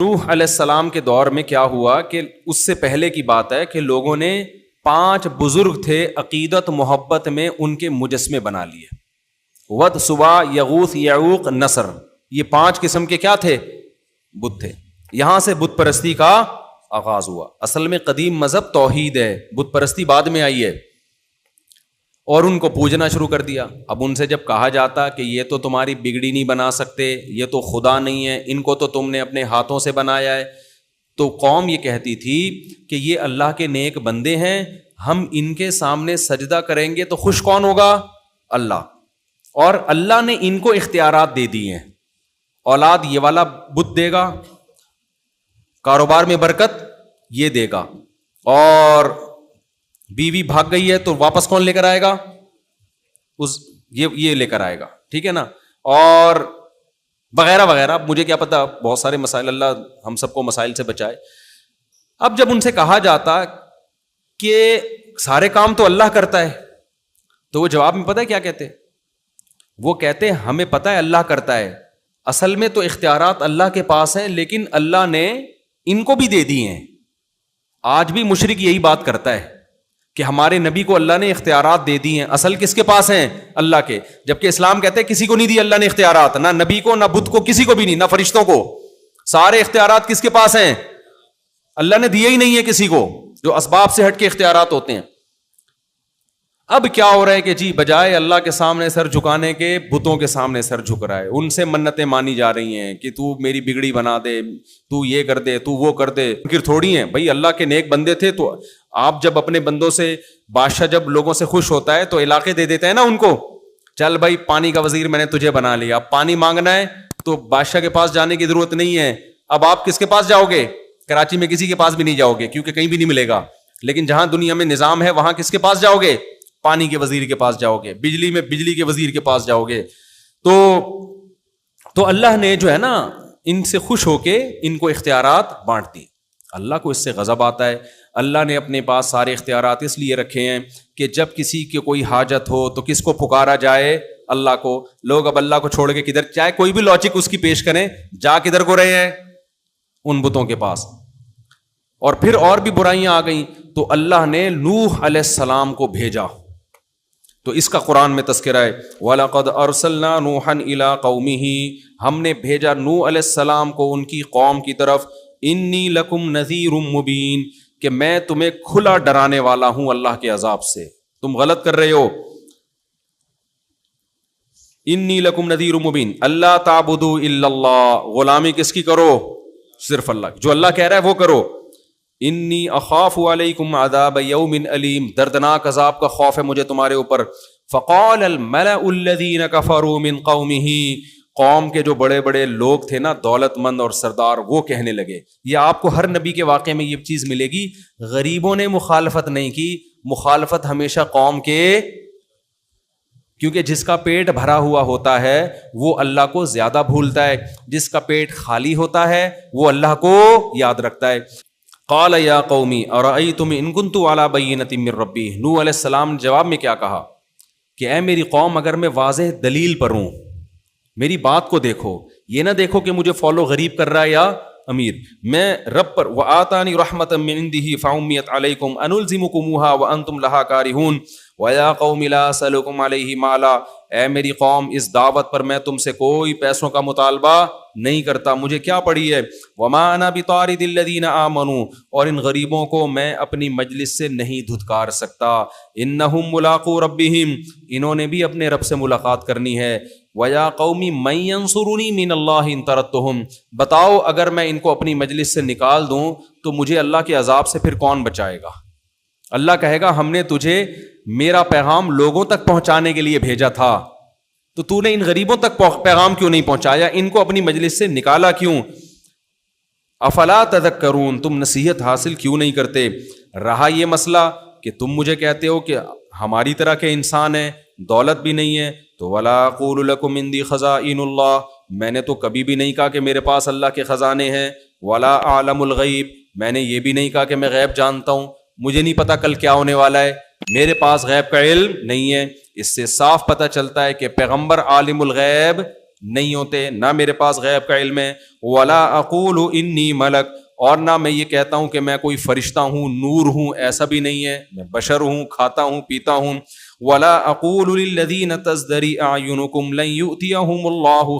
نوح علیہ السلام کے دور میں کیا ہوا کہ اس سے پہلے کی بات ہے کہ لوگوں نے 5 بزرگ تھے عقیدت محبت میں ان کے مجسمے بنا لیے. ود، سوا، یغوث، یعوق، نصر، یہ 5 قسم کے کیا تھے؟ بت تھے. یہاں سے بت پرستی کا آغاز ہوا. اصل میں قدیم مذہب توحید ہے، بت پرستی بعد میں آئی ہے. اور ان کو پوجنا شروع کر دیا. اب ان سے جب کہا جاتا کہ یہ تو تمہاری بگڑی نہیں بنا سکتے، یہ تو خدا نہیں ہے، ان کو تو تم نے اپنے ہاتھوں سے بنایا ہے، تو قوم یہ کہتی تھی کہ یہ اللہ کے نیک بندے ہیں، ہم ان کے سامنے سجدہ کریں گے تو خوش کون ہوگا؟ اللہ. اور اللہ نے ان کو اختیارات دے دی ہیں، اولاد یہ والا بت دے گا، کاروبار میں برکت یہ دے گا، اور بیوی بھاگ گئی ہے تو واپس کون لے کر آئے گا؟ یہ لے کر آئے گا. ٹھیک ہے نا؟ اور وغیرہ وغیرہ. مجھے کیا پتا، بہت سارے مسائل، اللہ ہم سب کو مسائل سے بچائے. اب جب ان سے کہا جاتا کہ سارے کام تو اللہ کرتا ہے، تو وہ جواب میں پتہ ہے کیا کہتے؟ وہ کہتے ہمیں پتہ ہے اللہ کرتا ہے، اصل میں تو اختیارات اللہ کے پاس ہیں، لیکن اللہ نے ان کو بھی دے دی ہیں. آج بھی مشرک یہی بات کرتا ہے کہ ہمارے نبی کو اللہ نے اختیارات دے دی ہیں، اصل کس کے پاس ہیں؟ اللہ کے. جبکہ اسلام کہتے ہیں کسی کو نہیں دی اللہ نے اختیارات، نہ نبی کو، نہ بت کو، کسی کو بھی نہیں، نہ فرشتوں کو. سارے اختیارات کس کے پاس ہیں؟ اللہ نے دیے ہی نہیں ہے کسی کو، جو اسباب سے ہٹ کے اختیارات ہوتے ہیں. اب کیا ہو رہا ہے کہ جی بجائے اللہ کے سامنے سر جھکانے کے بتوں کے سامنے سر جھک رہا ہے، ان سے منتیں مانی جا رہی ہیں کہ تو میری بگڑی بنا دے، تو یہ کر دے، تو وہ کر دے. پھر تھوڑی ہیں بھائی، اللہ کے نیک بندے تھے تو آپ جب اپنے بندوں سے، بادشاہ جب لوگوں سے خوش ہوتا ہے تو علاقے دے دیتے ہیں نا ان کو. چل بھائی پانی کا وزیر میں نے تجھے بنا لیا، اب پانی مانگنا ہے تو بادشاہ کے پاس جانے کی ضرورت نہیں ہے. اب آپ کس کے پاس جاؤ گے؟ کراچی میں کسی کے پاس بھی نہیں جاؤ گے کیونکہ کہیں بھی نہیں ملے گا. لیکن جہاں دنیا میں نظام ہے وہاں کس کے پاس جاؤ گے؟ پانی کے وزیر کے پاس جاؤ گے. بجلی میں بجلی کے وزیر کے پاس جاؤ گے. تو اللہ نے جو ہے نا ان سے خوش ہو کے ان کو اختیارات بانٹ دی. اللہ کو اس سے غضب آتا ہے. اللہ نے اپنے پاس سارے اختیارات اس لیے رکھے ہیں کہ جب کسی کی کوئی حاجت ہو تو کس کو پکارا جائے؟ اللہ کو. لوگ اب اللہ کو چھوڑ کے کدھر، چاہے کوئی بھی لاجک اس کی پیش کریں، جا کدھر کو رہے ہیں؟ ان بتوں کے پاس. اور پھر اور بھی برائیاں آ گئیں تو اللہ نے نوح علیہ السلام کو بھیجا. تو اس کا قرآن میں تذکرہ ہے، وَلَقَدْ أَرْسَلْنَا نُوحًا إِلَىٰ قَوْمِهِ، ہم نے بھیجا نوح علیہ السلام کو ان کی قوم کی طرف. إِنِّي لَكُمْ نَذِيرٌ مُبِينٌ، کہ میں تمہیں کھلا ڈرانے والا ہوں اللہ کے عذاب سے، تم غلط کر رہے ہو. إِنِّي لَكُمْ نَذِيرٌ مُبِينٌ أَلَّا تَعْبُدُوا إِلَّا اللَّهَ، غلامی کس کی کرو؟ صرف اللہ. جو اللہ کہہ رہا ہے وہ کرو. انی اخاف علیکم عذاب یوم علیم، دردناک عذاب کا خوف ہے مجھے تمہارے اوپر. فقال الملأ الذین کفروا من قومہ، قوم کے جو بڑے بڑے لوگ تھے نا، دولت مند اور سردار، وہ کہنے لگے. یہ آپ کو ہر نبی کے واقعے میں یہ چیز ملے گی، غریبوں نے مخالفت نہیں کی، مخالفت ہمیشہ قوم کے، کیونکہ جس کا پیٹ بھرا ہوا ہوتا ہے وہ اللہ کو زیادہ بھولتا ہے، جس کا پیٹ خالی ہوتا ہے وہ اللہ کو یاد رکھتا ہے. قال یا قومی ارأیتم ان کنت علی بینۃ من ربی، نوح علیہ السلام نے جواب میں کیا کہا کہ اے میری قوم، اگر میں واضح دلیل پر ہوں، میری بات کو دیکھو، یہ نہ دیکھو کہ مجھے فالو غریب کر رہا ہے یا امیر، میں رب پر. وآتانی رحمۃ من عنده فعمیت علیکم انلزمکموها وانتم لها کارہون ویا قوم لا اسألکم علیہ مالا، اے میری قوم اس دعوت پر میں تم سے کوئی پیسوں کا مطالبہ نہیں کرتا، مجھے کیا پڑی ہے. وما انا بطارد الذین آمنوا، اور ان غریبوں کو میں اپنی مجلس سے نہیں دھتکار سکتا. انہم ملاقو ربہم، انہوں نے بھی اپنے رب سے ملاقات کرنی ہے. ویا قومی من ینصرنی من اللہ ان طردتہم، بتاؤ اگر میں ان کو اپنی مجلس سے نکال دوں تو مجھے اللہ کے عذاب سے پھر کون بچائے گا؟ اللہ کہے گا ہم نے تجھے میرا پیغام لوگوں تک پہنچانے کے لیے بھیجا تھا، تو نے ان غریبوں تک پیغام کیوں نہیں پہنچایا؟ ان کو اپنی مجلس سے نکالا کیوں؟ افلا تذکرون، تم نصیحت حاصل کیوں نہیں کرتے؟ رہا یہ مسئلہ کہ تم مجھے کہتے ہو کہ ہماری طرح کے انسان ہیں، دولت بھی نہیں ہے، تو ولا اقول لکم عندی خزائن اللہ، میں نے تو کبھی بھی نہیں کہا کہ میرے پاس اللہ کے خزانے ہیں. ولا اعلم الغیب، میں نے یہ بھی نہیں کہا کہ میں غیب جانتا ہوں، مجھے نہیں پتا کل کیا ہونے والا ہے، میرے پاس غیب کا علم نہیں ہے. اس سے صاف پتہ چلتا ہے کہ پیغمبر عالم الغیب نہیں ہوتے، نہ میرے پاس غیب کا علم ہے. ولا اقول انی ملک، اور نہ میں یہ کہتا ہوں کہ میں کوئی فرشتہ ہوں، نور ہوں، ایسا بھی نہیں ہے، میں بشر ہوں، کھاتا ہوں، پیتا ہوں. ولا اقول للذین تزدری اعینکم لن یؤتیہم اللہ